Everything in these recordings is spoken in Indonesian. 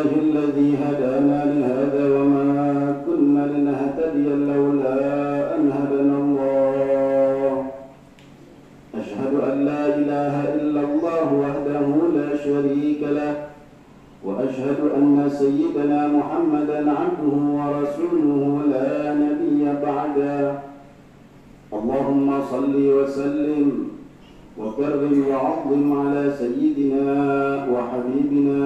لله الذي هدانا لهذا وما كنا لنهتدي لولا أن هدانا الله أشهد أن لا إله إلا الله وحده لا شريك له وأشهد أن سيدنا محمدا عبده ورسوله لا نبي بعده اللهم صل وسلم وكرم وعظم على سيدنا وحبيبنا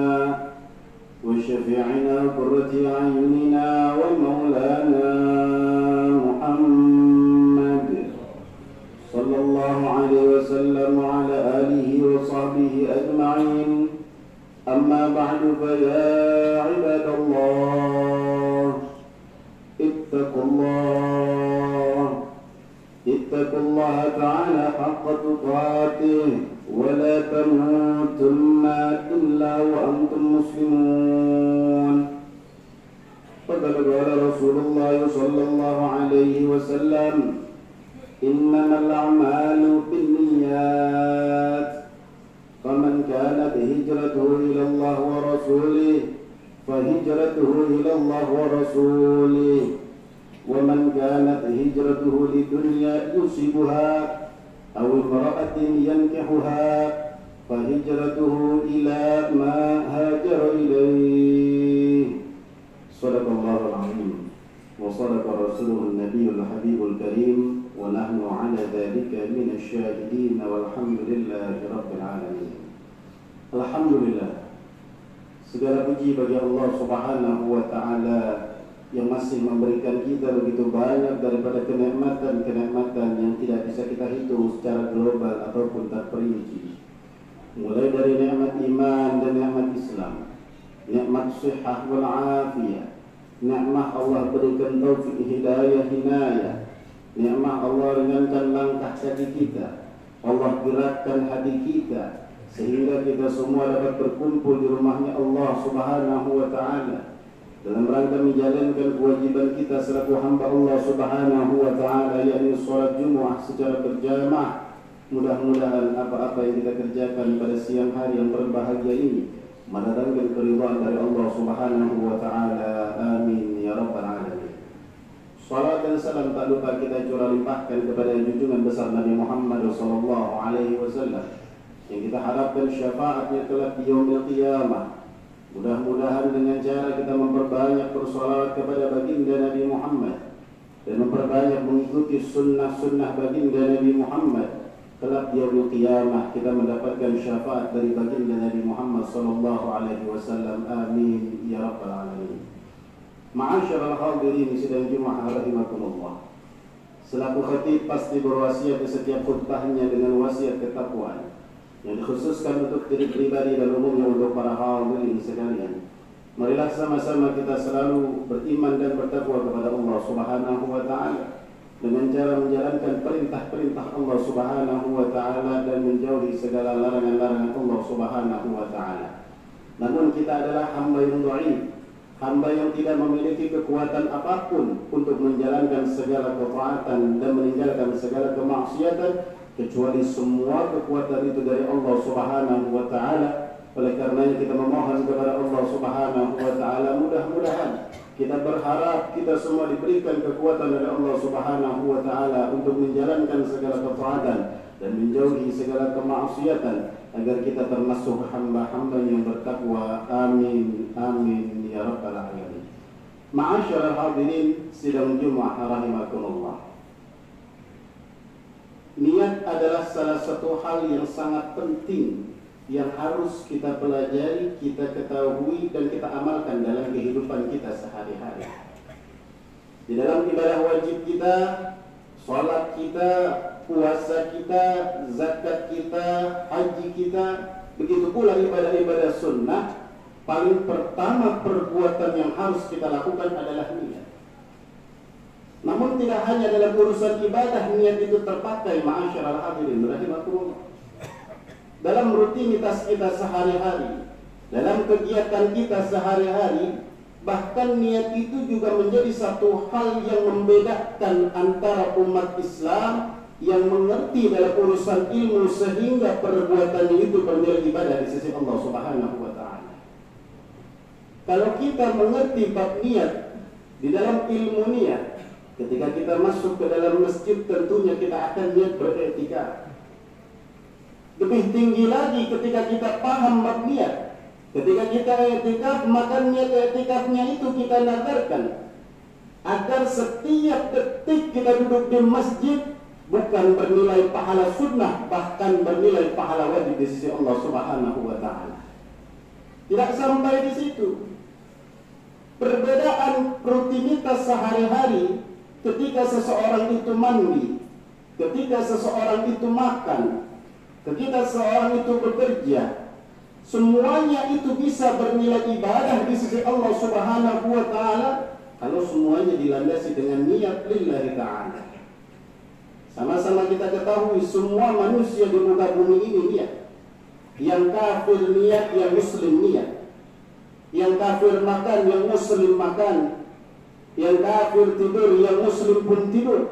وشفيعنا قرة أعيننا ومولانا محمد صلى الله عليه وسلم وعلى آله وصحبه أجمعين أما بعد فيا عباد الله اتقوا الله تعالى حق تقاته ولا تموتن إلا وأنتم مسلمون فقد قال رسول الله صلى الله عليه وسلم إنما الأعمال بالنيات فمن كانت هجرته إلى الله ورسوله فهجرته إلى الله ورسوله ومن كانت هجرته لدنيا يصيبها أو امرأة ينكحها فهجرته إلى ما هاجر إليه صدق الله العظيم وصدق رسوله النبي الحبيب الكريم ونحن على ذلك من الشاهدين والحمد لله رب العالمين. Alhamdulillah, segala puji bagi Allah Subhanahu wa Ta'ala yang masih memberikan kita begitu banyak daripada kenikmatan-kenikmatan yang tidak bisa kita hitung secara global ataupun terperinci. Mulai dari nikmat iman dan nikmat Islam, nikmat sihah wal afiyah, nikmat Allah berikan taufik hidayah hinayah, nikmat Allah ringankan langkah kaki kita, Allah gerakkan hati kita sehingga kita semua dapat berkumpul di rumahnya Allah Subhanahu wa Ta'ala dalam rangka menjalankan kewajiban kita selaku hamba Allah Subhanahu wa Ta'ala, yakni salat Jumat secara berjamaah. Mudah-mudahan apa-apa yang kita kerjakan pada siang hari yang berbahagia ini mendatangkan keridhaan dari Allah Subhanahu wa Ta'ala. Amin ya rabbal alamin. Salat dan salam tak lupa kita curah limpahkan kepada junjungan besar Nabi Muhammad sallallahu alaihi wasallam yang kita harapkan syafaatnya kelak di yaumil qiyamah. Mudah-mudahan dengan cara kita memperbanyak bersolawat kepada baginda Nabi Muhammad dan memperbanyak mengikuti sunnah-sunnah baginda Nabi Muhammad, kelak di yaumil qiyamah kita mendapatkan syafaat dari baginda Nabi Muhammad sallallahu alaihi wasallam. Amin ya rabbal alamin. Ma'asyiral hadirin sidang Jumat rahimakumullah. Selaku khatib pasti berwasiat di setiap khutbahnya dengan wasiat ketakwaan yang dikhususkan untuk diri pribadi dan umumnya untuk para hadirin sekalian. Marilah sama-sama kita selalu beriman dan bertakwa kepada Allah Subhanahu wa Ta'ala dengan cara menjalankan perintah-perintah Allah Subhanahu wa Ta'ala dan menjauhi segala larangan-larangan Allah Subhanahu wa Ta'ala. Namun kita adalah hamba yang dhaif, hamba yang tidak memiliki kekuatan apapun untuk menjalankan segala ketaatan dan meninggalkan segala kemaksiatan, kecuali semua kekuatan itu dari Allah Subhanahu wa Ta'ala. Oleh karenanya kita memohon kepada Allah Subhanahu wa Ta'ala, mudah-mudahan kita berharap kita semua diberikan kekuatan dari Allah Subhanahu wa Ta'ala untuk menjalankan segala ketaatan dan menjauhi segala kemaksiatan, agar kita termasuk hamba-hamba yang bertakwa. Amin amin ya rabbal alamin. Ma'asyiral hadirin sidang Jumat rahimakumullah. Niat adalah salah satu hal yang sangat penting yang harus kita pelajari, kita ketahui dan kita amalkan dalam kehidupan kita sehari-hari. Di dalam ibadah wajib kita, salat kita, puasa kita, zakat kita, haji kita, begitu pula ibadah-ibadah sunnah, paling pertama perbuatan yang harus kita lakukan adalah niat. Namun tidak hanya dalam urusan ibadah niat itu terpakai, ma'asyiral hadirin rahimakumullah. Dalam rutinitas kita sehari-hari, dalam kegiatan kita sehari-hari, bahkan niat itu juga menjadi satu hal yang membedakan antara umat Islam yang mengerti dalam urusan ilmu sehingga perbuatan itu bernilai ibadah di sisi Allah Subhanahu wa Ta'ala. Kalau kita mengerti bab niat di dalam ilmu niat, ketika kita masuk ke dalam masjid tentunya kita akan niat beriktikaf. Lebih tinggi lagi ketika kita paham bab niat. Ketika kita iktikaf, maka niat iktikafnya itu kita nadarkan agar setiap detik kita duduk di masjid bukan bernilai pahala sunnah, bahkan bernilai pahala wajib di sisi Allah Subhanahu wa Ta'ala. Tidak sampai di situ. Perbedaan rutinitas sehari-hari ketika seseorang itu mandi, ketika seseorang itu makan, ketika seseorang itu bekerja, semuanya itu bisa bernilai ibadah di sisi Allah Subhanahu wa Ta'ala kalau semuanya dilandasi dengan niat lillahi ta'ala. Sama-sama kita ketahui semua manusia di muka bumi ini niat. Yang kafir niat, yang muslim niat. Yang kafir makan, yang muslim makan. Yang kafir tidur, yang muslim pun tidur.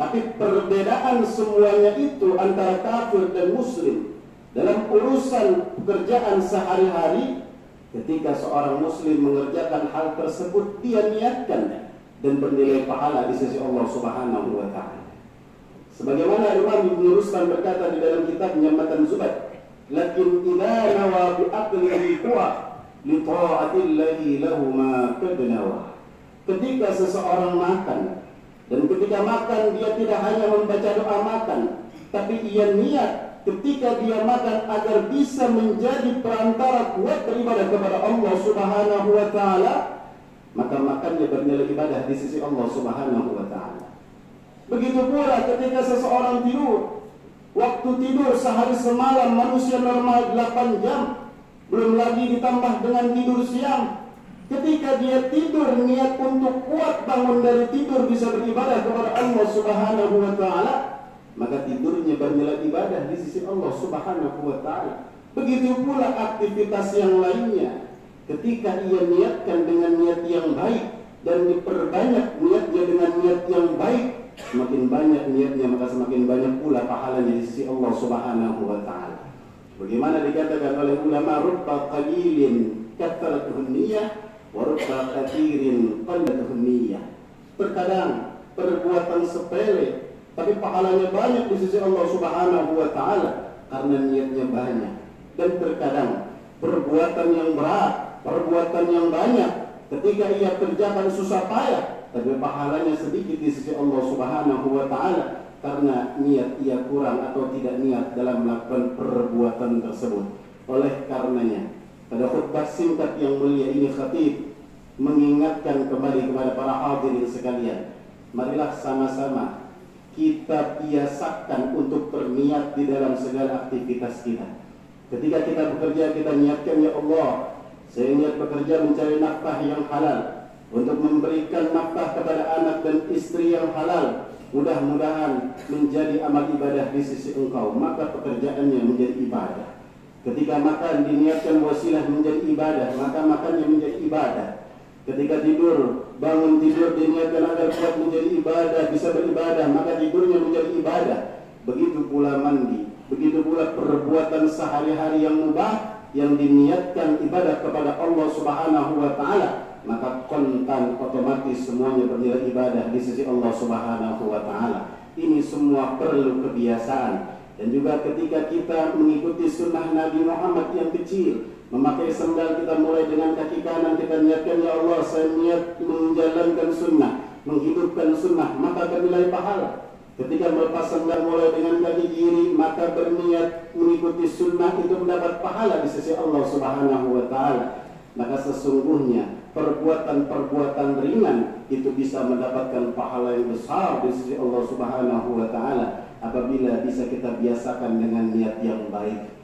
Tapi perbedaan semuanya itu antara kafir dan muslim dalam urusan pekerjaan sehari-hari. Ketika seorang muslim mengerjakan hal tersebut, dia niatkan dan bernilai pahala di sisi Allah Subhanahu wa Ta'ala. Sebagaimana Imam Ibn Ruslan berkata di dalam kitabnya Matan Zubat, "Lakin idza nawa bi aqlihi quwa li ta'atillahi lahu ma qad nawa." Ketika seseorang makan, dan ketika makan dia tidak hanya membaca doa makan, tapi ia niat ketika dia makan agar bisa menjadi perantara kuat beribadah kepada Allah Subhanahu wa Ta'ala, maka makannya bernilai ibadah di sisi Allah Subhanahu wa Ta'ala. Begitu pula ketika seseorang tidur, waktu tidur sehari semalam manusia normal 8 jam, belum lagi ditambah dengan tidur siang. Ketika dia tidur niat untuk kuat bangun dari tidur bisa beribadah kepada Allah Subhanahu wa Ta'ala, maka tidurnya bernilai ibadah di sisi Allah Subhanahu wa Ta'ala. Begitu pula aktivitas yang lainnya, ketika ia niatkan dengan niat yang baik dan diperbanyak niatnya dengan niat yang baik, semakin banyak niatnya maka semakin banyak pula pahalanya di sisi Allah Subhanahu wa Ta'ala. Bagaimana dikatakan oleh ulama, rubba qalilin kathratuhun niyyah wa rubba kathirin qallatuhun niyyah. Terkadang perbuatan sepele tapi pahalanya banyak di sisi Allah Subhanahu wa Ta'ala karena niatnya banyak. Dan terkadang perbuatan yang berat, perbuatan yang banyak, ketika ia kerjakan susah payah, tapi pahalanya sedikit di sisi Allah Subhanahu wa Ta'ala karena niat ia kurang atau tidak niat dalam melakukan perbuatan tersebut. Oleh karenanya, pada khutbah singkat yang mulia ini khatib mengingatkan kembali kepada para hadirin sekalian, marilah sama-sama kita biasakan untuk berniat di dalam segala aktivitas kita. Ketika kita bekerja, kita niatkan, ya Allah, saya niat bekerja mencari nafkah yang halal, untuk memberikan nafkah kepada anak dan istri yang halal. Mudah-mudahan menjadi amal ibadah di sisi Engkau, maka pekerjaannya menjadi ibadah. Ketika makan diniatkan wasilah menjadi ibadah, maka makannya menjadi ibadah. Ketika tidur, bangun tidur diniatkan agar kuat menjadi ibadah, bisa beribadah, maka tidurnya menjadi ibadah. Begitu pula mandi, begitu pula perbuatan sehari-hari yang mubah yang diniatkan ibadah kepada Allah Subhanahu wa Ta'ala, maka kontan otomatis semuanya bernilai ibadah di sisi Allah Subhanahu wa Ta'ala. Ini semua perlu kebiasaan. Dan juga ketika kita mengikuti sunnah Nabi Muhammad yang kecil, memakai sandal, kita mulai dengan kaki kanan, kita niatkan, ya Allah, saya niat menjalankan sunnah, menghidupkan sunnah, maka bernilai pahala. Ketika melepas sandal mulai dengan kaki kiri, maka berniat mengikuti sunnah, itu mendapat pahala di sisi Allah Subhanahu wa Ta'ala. Maka sesungguhnya perbuatan-perbuatan ringan itu bisa mendapatkan pahala yang besar di sisi Allah Subhanahu wa Ta'ala apabila bisa kita biasakan dengan niat yang baik.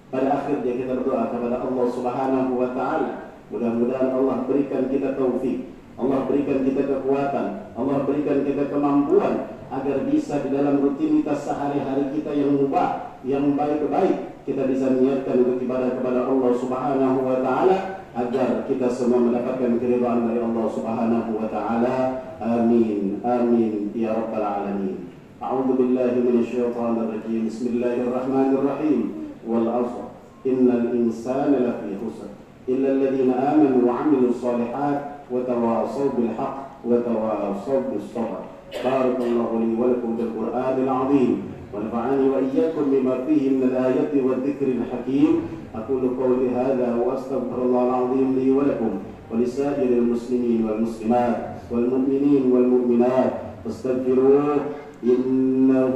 Pada akhirnya kita berdoa kepada Allah Subhanahu wa Ta'ala, mudah-mudahan Allah berikan kita taufik, Allah berikan kita kekuatan, Allah berikan kita kemampuan agar bisa di dalam rutinitas sehari-hari kita yang mubah, yang baik-baik, kita bisa niatkan untuk ibadah kepada Allah Subhanahu wa Ta'ala agar kita semua mendapatkan keridhaan dari Allah Subhanahu wa Ta'ala. Amin, amin ya rabbal alamin. A'udzu billahi minasyaitonir rajim. Bismillahirrahmanirrahim. Wal 'ashr innal insana lafi khusr إلا الذين آمنوا وعملوا الصالحات وتواصوا بالحق وتواصوا بالصبر. بارك الله لي ولكم في القرآن العظيم ونفعني وإياكم بما فيه من الآيات والذكر الحكيم. أقول قولي هذا وأستغفر الله العظيم لي ولكم ولسائر المسلمين والمسلمات والمؤمنين والمؤمنات فاستغفروه إنه